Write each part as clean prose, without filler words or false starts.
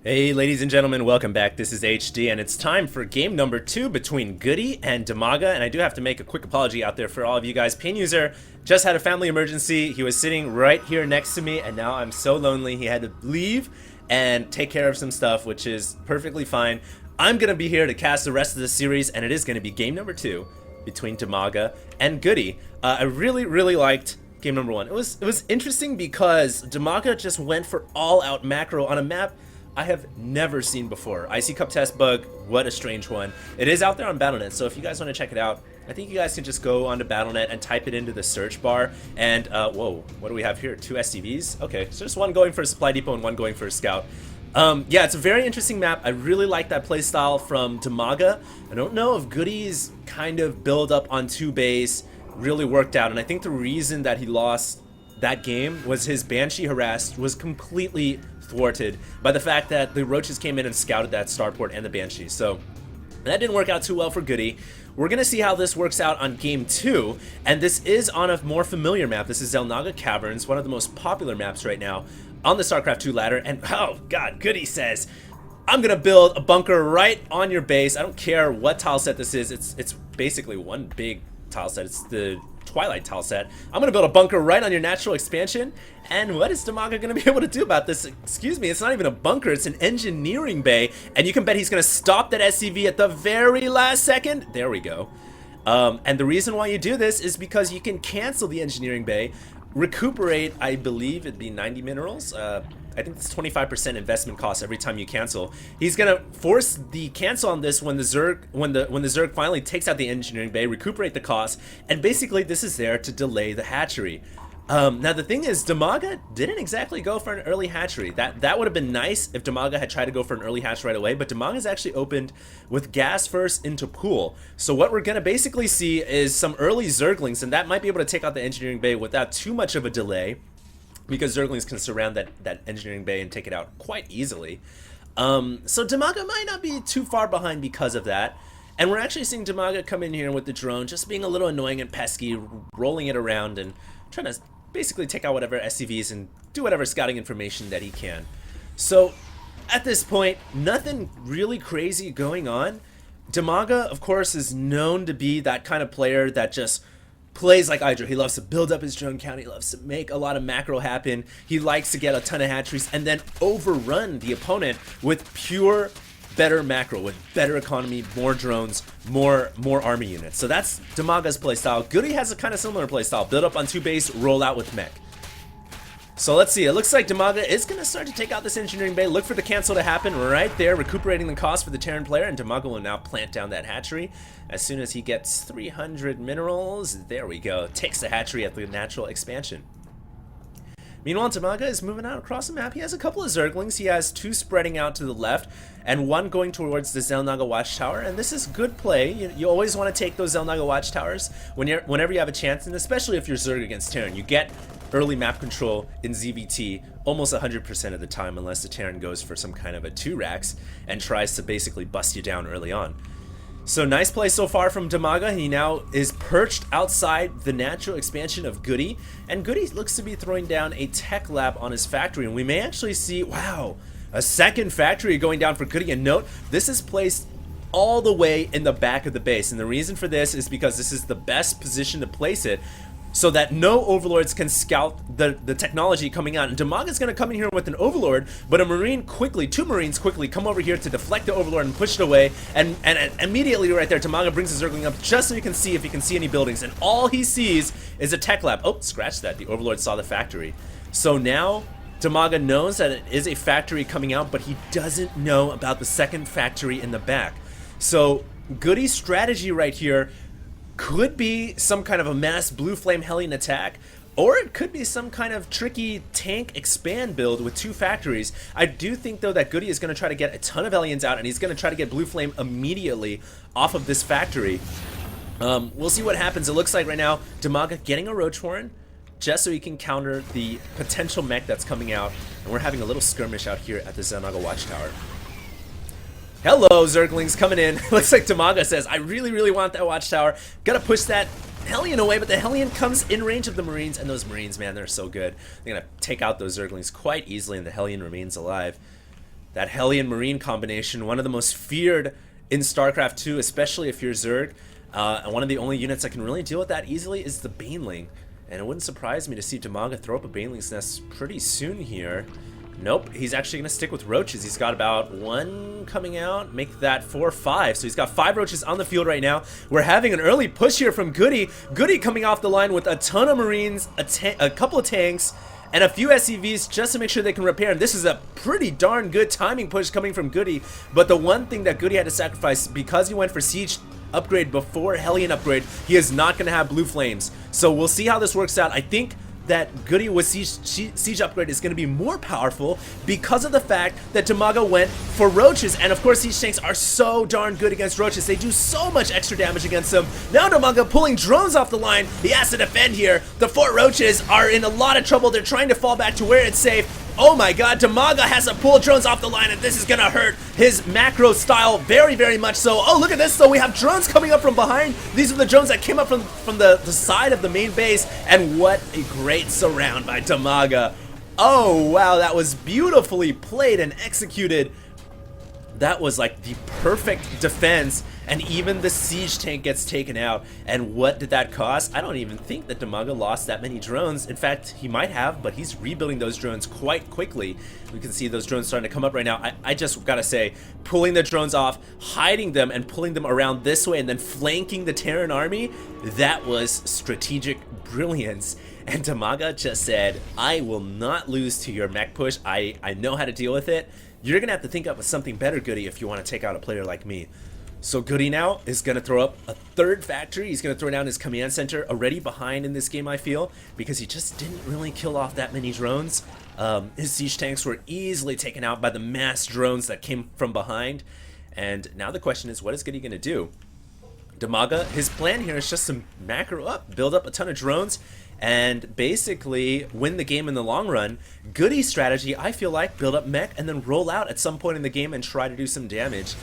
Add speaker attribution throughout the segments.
Speaker 1: Hey ladies and gentlemen, welcome back. This is HD and it's time for game number 2 between Goody and Dimaga, and I do have to make a quick apology out there for all of you guys. Pain user just had a family emergency. He was sitting right here next to me and now I'm so lonely he had to leave and take care of some stuff, which is perfectly fine. I'm gonna be here to cast the rest of the series, and it is gonna be game number 2 between Dimaga and Goody. I really liked game number 1. It was interesting because Dimaga just went for all out macro on a map I have never seen before. Icy Cup Test Bug, what a strange one. It is out there on Battle.net, so if you guys want to check it out, I think you guys can just go onto Battle.net and type it into the search bar. And, whoa, what do we have here? 2 SCVs? Okay, so just one going for a supply depot and one going for a scout. Yeah, it's a very interesting map. I really like that playstyle from Dimaga. I don't know if Goody's kind of build up on 2 base really worked out, and I think the reason that he lost that game was his Banshee harass was completely thwarted by the fact that the Roaches came in and scouted that starport and the Banshee. So that didn't work out too well for Goody. We're gonna see how this works out on game 2, and this is on a more familiar map. This is Dimaga Caverns, one of the most popular maps right now on the StarCraft 2 ladder. And oh god, Goody says, I'm gonna build a bunker right on your base. I don't care what tile set this is. It's basically one big tile set. It's the Twilight tile set. I'm gonna build a bunker right on your natural expansion. And what is Dimaga gonna be able to do about this? Excuse me, it's not even a bunker, it's an engineering bay, and you can bet he's gonna stop that SCV at the very last second. There we go. And the reason why you do this is because you can cancel the engineering bay, recuperate, I believe it'd be 90 minerals. I think it's 25% investment cost every time you cancel. He's gonna force the cancel on this when the Zerg finally takes out the engineering bay, recuperate the cost, and basically this is there to delay the hatchery. Now the thing is, Dimaga didn't exactly go for an early hatchery. That would have been nice if Dimaga had tried to go for an early hatch right away, but Dimaga's actually opened with gas first into pool. So what we're gonna basically see is some early Zerglings, and that might be able to take out the engineering bay without too much of a delay, because Zerglings can surround that engineering bay and take it out quite easily. So Dimaga might not be too far behind because of that. And we're actually seeing Dimaga come in here with the drone, just being a little annoying and pesky, rolling it around and trying to basically take out whatever SCVs and do whatever scouting information that he can. So at this point, nothing really crazy going on. Dimaga, of course, is known to be that kind of player that just plays like Hydra. He loves to build up his drone count. He loves to make a lot of macro happen. He likes to get a ton of hatcheries and then overrun the opponent with pure better macro, with better economy, more drones, more army units. So that's Dimaga's playstyle. Goody has a kind of similar playstyle. Build up on 2 base, roll out with mech. So let's see. It looks like Dimaga is going to start to take out this engineering bay. Look for the cancel to happen right there, recuperating the cost for the Terran player, and Dimaga will now plant down that hatchery. As soon as he gets 300 minerals, there we go. Takes the hatchery at the natural expansion. Meanwhile, Dimaga is moving out across the map. He has a couple of Zerglings. He has 2 spreading out to the left and 1 going towards the Dimaga Watchtower. And this is good play. You always want to take those Dimaga Watchtowers whenever you have a chance, and especially if you're Zerg against Terran. You get early map control in ZVT almost 100% of the time, unless the Terran goes for some kind of a 2-rax and tries to basically bust you down early on. So nice play so far from Dimaga. He now is perched outside the natural expansion of Goody, and Goody looks to be throwing down a tech lab on his factory, and we may actually see, wow, a second factory going down for Goody. And note, this is placed all the way in the back of the base, and the reason for this is because this is the best position to place it, so that no overlords can scout the technology coming out. And Dimaga's gonna come in here with an overlord, but a marine quickly, 2 marines quickly come over here to deflect the overlord and push it away. And immediately right there, Dimaga brings the Zergling up just so you can see if he can see any buildings. And all he sees is a tech lab. Oh, scratch that. The overlord saw the factory. So now Dimaga knows that it is a factory coming out, but he doesn't know about the second factory in the back. So Goody's strategy right here could be some kind of a mass blue flame Hellion attack, or it could be some kind of tricky tank expand build with 2 factories. I do think though that Goody is going to try to get a ton of Hellions out, and he's going to try to get blue flame immediately off of this factory. We'll see what happens. It looks like right now Dimaga getting a Roach Horn just so he can counter the potential mech that's coming out, and we're having a little skirmish out here at the Dimaga Watchtower. Hello, Zerglings coming in. Looks like Dimaga says, I really want that Watchtower. Gotta push that Hellion away, but the Hellion comes in range of the Marines, and those Marines, man, they're so good. They're gonna take out those Zerglings quite easily, and the Hellion remains alive. That Hellion Marine combination, one of the most feared in StarCraft 2, especially if you're Zerg. And one of the only units that can really deal with that easily is the Baneling. And it wouldn't surprise me to see Dimaga throw up a Baneling's Nest pretty soon here. Nope, he's actually going to stick with roaches. He's got about 1 coming out, make that 4 or 5. So he's got 5 roaches on the field right now. We're having an early push here from Goody. Goody coming off the line with a ton of Marines, a couple of tanks, and a few SCVs just to make sure they can repair. And this is a pretty darn good timing push coming from Goody. But the one thing that Goody had to sacrifice, because he went for Siege upgrade before Hellion upgrade, he is not going to have blue flames. So we'll see how this works out. I think that Goody with Siege upgrade is going to be more powerful because of the fact that Dimaga went for roaches, and of course Siege tanks are so darn good against roaches. They do so much extra damage against them. Now Dimaga pulling drones off the line. He has to defend here. The 4 roaches are in a lot of trouble. They're trying to fall back to where it's safe. Oh my god, Dimaga has to pull drones off the line, and this is gonna hurt his macro style very, very much so. Oh, look at this though. We have drones coming up from behind. These are the drones that came up from the side of the main base, and what a great surround by Dimaga. Oh wow, that was beautifully played and executed. That was like the perfect defense, and even the siege tank gets taken out. And what did that cost? I don't even think that Dimaga lost that many drones. In fact, he might have, but he's rebuilding those drones quite quickly. We can see those drones starting to come up right now. I just gotta say, pulling the drones off, hiding them, and pulling them around this way, and then flanking the Terran army, that was strategic brilliance. And Dimaga just said, I will not lose to your mech push. I know how to deal with it. You're going to have to think up with something better, Goody, if you want to take out a player like me. So Goody now is going to throw up a 3rd factory. He's going to throw down his command center, already behind in this game, I feel, because he just didn't really kill off that many drones. His siege tanks were easily taken out by the mass drones that came from behind. And now the question is, what is Goody going to do? Dimaga, his plan here is just to macro up, build up a ton of drones, and basically win the game in the long run. Goody's strategy, I feel like, build up mech and then roll out at some point in the game and try to do some damage.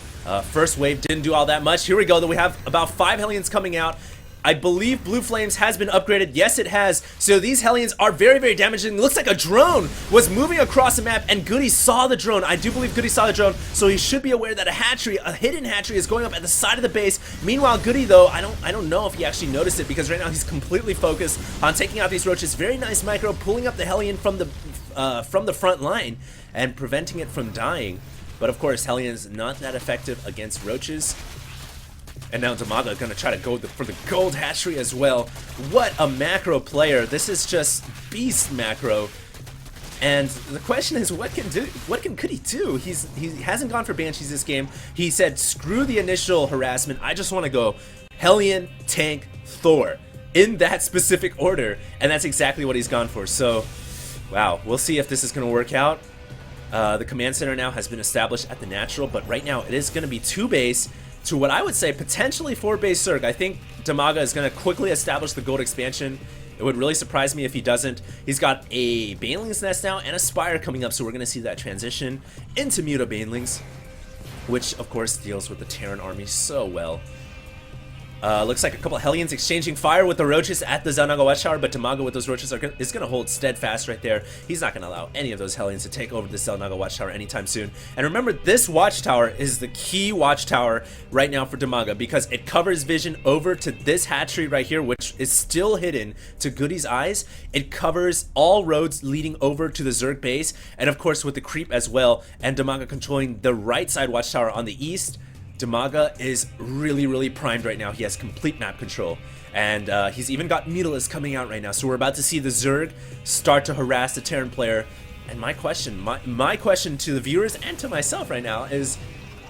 Speaker 1: First wave didn't do all that much. Here we go, though. We have about 5 Hellions coming out. I believe Blue Flames has been upgraded. Yes, it has. So these Hellions are very, very damaging. It looks like a drone was moving across the map, and Goody saw the drone. I do believe Goody saw the drone, so he should be aware that a hatchery, a hidden hatchery, is going up at the side of the base. Meanwhile, Goody, though, I don't know if he actually noticed it, because right now he's completely focused on taking out these roaches. Very nice micro, pulling up the Hellion from the front line and preventing it from dying. But of course, Hellion's not that effective against roaches. And now Dimaga going to try to go for the gold hatchery as well. What a macro player. This is just beast macro. And the question is, what can Goody do? He hasn't gone for Banshees this game. He said, screw the initial harassment. I just want to go Hellion, Tank, Thor. In that specific order. And that's exactly what he's gone for. So, wow. We'll see if this is going to work out. The command center now has been established at the natural. But right now, it is going to be 2 base. To what I would say potentially 4 base Zerg. I think Dimaga is going to quickly establish the gold expansion. It would really surprise me if he doesn't. He's got a Baneling's Nest now and a Spire coming up, so we're going to see that transition into Muta Banelings, which of course deals with the Terran army so well. Looks like a couple of Hellions exchanging fire with the roaches at the Xel'Naga Watchtower, but Dimaga with those roaches is going to hold steadfast right there. He's not going to allow any of those Hellions to take over the Xel'Naga Watchtower anytime soon. And remember, this Watchtower is the key Watchtower right now for Dimaga, because it covers vision over to this hatchery right here, which is still hidden to Goody's eyes. It covers all roads leading over to the Zerg base, and of course with the creep as well, and Dimaga controlling the right side Watchtower on the east. Dimaga is really, really primed right now. He has complete map control. And he's even got Mutalisk coming out right now. So we're about to see the Zerg start to harass the Terran player. And my question to the viewers and to myself right now is,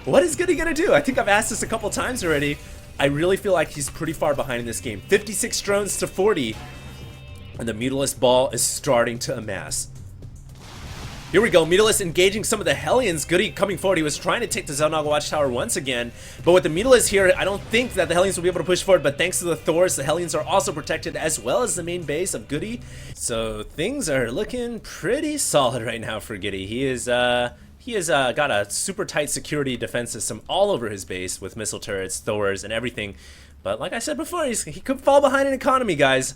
Speaker 1: what is Goody gonna do? I think I've asked this a couple times already. I really feel like he's pretty far behind in this game. 56 drones to 40. And the Mutalisk ball is starting to amass. Here we go, Mutalisk engaging some of the Hellions. Goody coming forward. He was trying to take the Xel'Naga Watchtower once again, but with the Mutalisk here, I don't think that the Hellions will be able to push forward, but thanks to the Thors, the Hellions are also protected, as well as the main base of Goody. So things are looking pretty solid right now for Goody. He has got a super tight security defense system all over his base with missile turrets, Thors, and everything. But like I said before, he could fall behind in economy, guys.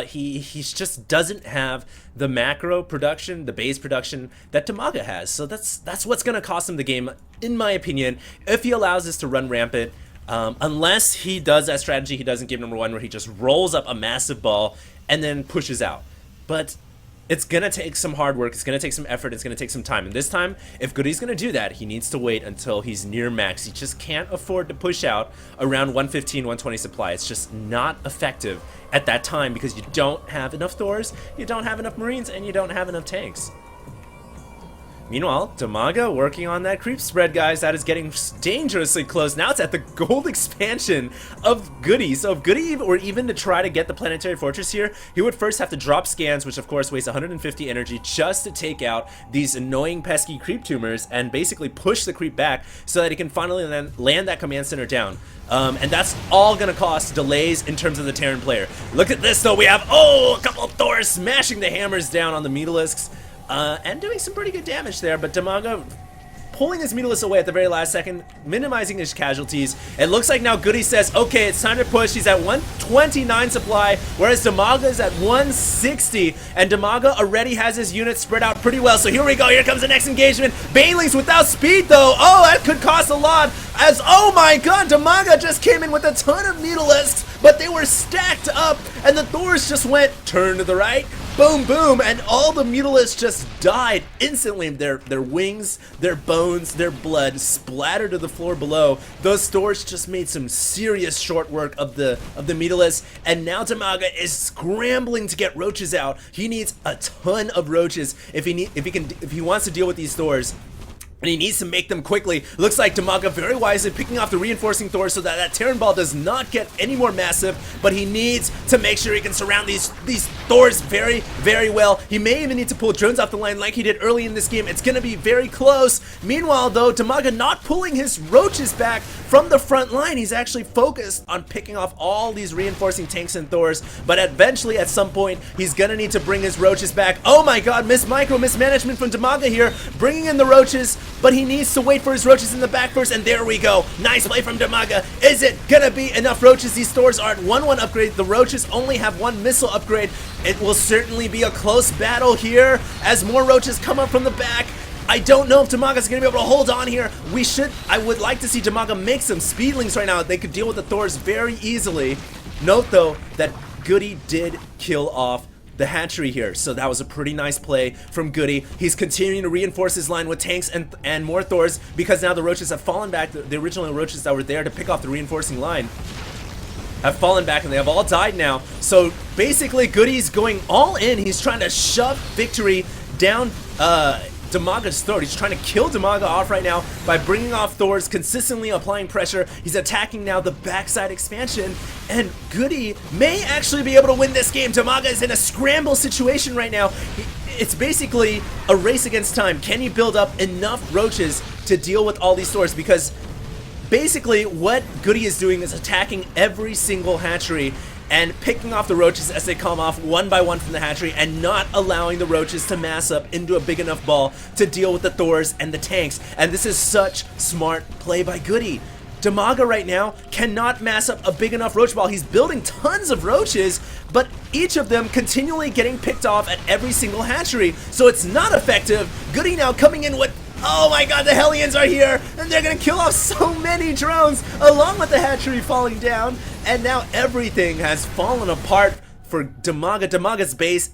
Speaker 1: He just doesn't have the macro production, the base production that Dimaga has. So that's what's going to cost him the game, in my opinion, if he allows this to run rampant. Unless he does that strategy he does in game number 1, where he just rolls up a massive ball and then pushes out. But it's going to take some hard work, it's going to take some effort, it's going to take some time. And this time, if Goody's going to do that, he needs to wait until he's near max. He just can't afford to push out around 115, 120 supply. It's just not effective at that time because you don't have enough Thors, you don't have enough Marines, and you don't have enough tanks. Meanwhile, Dimaga working on that creep spread, guys. That is getting dangerously close. Now it's at the gold expansion of Goody. So if Goody were even to try to get the planetary fortress here, he would first have to drop scans, which of course wastes 150 energy just to take out these annoying pesky creep tumors and basically push the creep back so that he can finally then land that command center down. And that's all gonna cost delays in terms of the Terran player. Look at this though, we have, a couple of Thors smashing the hammers down on the Mutalisks. And doing some pretty good damage there, but Dimaga pulling his Mutalisk away at the very last second, minimizing his casualties. It looks like now Goody says, okay, it's time to push. He's at 129 supply, whereas Dimaga is at 160, and Dimaga already has his units spread out pretty well. So here we go, here comes the next engagement. Banelings without speed though, that could cost a lot, as, oh my god, Dimaga just came in with a ton of Mutalisks, but they were stacked up, and the Thors just went, turn to the right, boom, boom, and all the Mutalisks just died instantly. Their wings, their bones, their blood splattered to the floor below. Those Thors just made some serious short work of the Mutalisks, and now Dimaga is scrambling to get roaches out. He needs a ton of roaches if he wants to deal with these Thors. And he needs to make them quickly. Looks like Dimaga very wisely picking off the reinforcing Thors so that that Terran ball does not get any more massive, but he needs to make sure he can surround these Thors very, very well. He may even need to pull drones off the line like he did early in this game. It's going to be very close. Meanwhile, though, Dimaga not pulling his roaches back from the front line. He's actually focused on picking off all these reinforcing tanks and Thors, but eventually at some point he's going to need to bring his roaches back. Oh my god, mismanagement from Dimaga here, bringing in the roaches, but he needs to wait for his roaches in the back first, and there we go. Nice play from Dimaga. Is it gonna be enough roaches? These Thors are at 1-1 upgrade. The roaches only have 1 missile upgrade. It will certainly be a close battle here as more roaches come up from the back. I don't know if Dimaga's gonna be able to hold on here. I would like to see Dimaga make some speedlings right now. They could deal with the Thors very easily. Note though that Goody did kill off the hatchery here, so that was a pretty nice play from Goody. He's continuing to reinforce his line with tanks and more Thors, because now the roaches have fallen back. The original roaches that were there to pick off the reinforcing line have fallen back, and they have all died now. So basically Goody's going all in. He's trying to shove victory down Dimaga's throat. He's trying to kill Dimaga off right now by bringing off Thors, consistently applying pressure. He's attacking now the backside expansion, and Goody may actually be able to win this game. Dimaga is in a scramble situation right now. It's basically a race against time. Can he build up enough roaches to deal with all these Thors? Because basically what Goody is doing is attacking every single hatchery and picking off the roaches as they come off one by one from the hatchery, and not allowing the roaches to mass up into a big enough ball to deal with the Thors and the tanks. And this is such smart play by Goody. Dimaga right now cannot mass up a big enough roach ball. He's building tons of roaches, but each of them continually getting picked off at every single hatchery, so it's not effective. Goody now coming in with, oh my god, the Hellions are here, and they're gonna kill off so many drones, along with the hatchery falling down, and now everything has fallen apart for Dimaga. Dimaga's base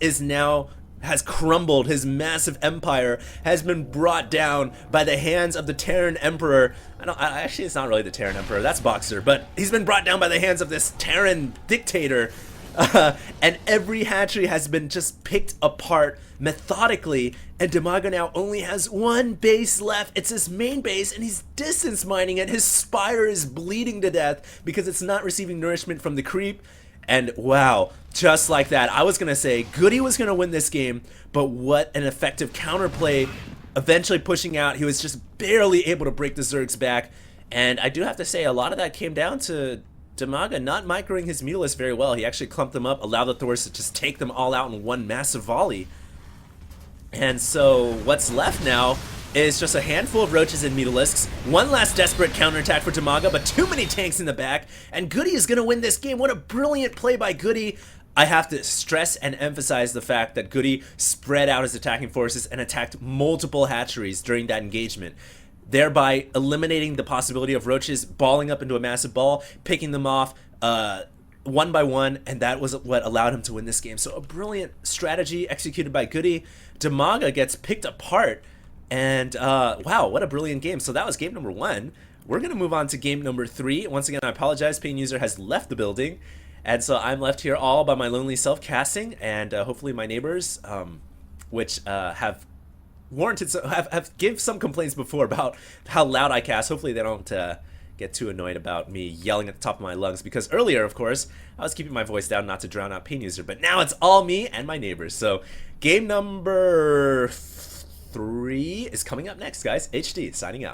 Speaker 1: has crumbled. His massive empire has been brought down by the hands of the Terran Emperor. Actually, it's not really the Terran Emperor, that's Boxer, but he's been brought down by the hands of this Terran dictator. And every hatchery has been just picked apart methodically, and Dimaga now only has one base left. It's his main base, and he's distance mining it. His spire is bleeding to death because it's not receiving nourishment from the creep. And wow, just like that, I was gonna say Goody was gonna win this game, but what an effective counterplay, eventually pushing out. He was just barely able to break the Zerg's back, and I do have to say a lot of that came down to Dimaga not microing his Mutalisks very well. He actually clumped them up, allowed the Thors to just take them all out in one massive volley. And so what's left now is just a handful of roaches and mutalisks. One last desperate counterattack for Dimaga, but too many tanks in the back, and Goody is going to win this game. What a brilliant play by Goody. I have to stress and emphasize the fact that Goody spread out his attacking forces and attacked multiple hatcheries during that engagement, thereby eliminating the possibility of roaches balling up into a massive ball, picking them off one by one, and that was what allowed him to win this game. So a brilliant strategy executed by Goody. Dimaga gets picked apart, and wow, what a brilliant game. So that was game number 1. We're going to move on to game number 3. Once again, I apologize, Paying User has left the building, and so I'm left here all by my lonely self casting, and hopefully my neighbors, which have warranted, have give some complaints before about how loud I cast. Hopefully they don't get too annoyed about me yelling at the top of my lungs, because earlier, of course, I was keeping my voice down not to drown out Paying User, but now it's all me and my neighbors. So game number 3 is coming up next, guys. HD signing out.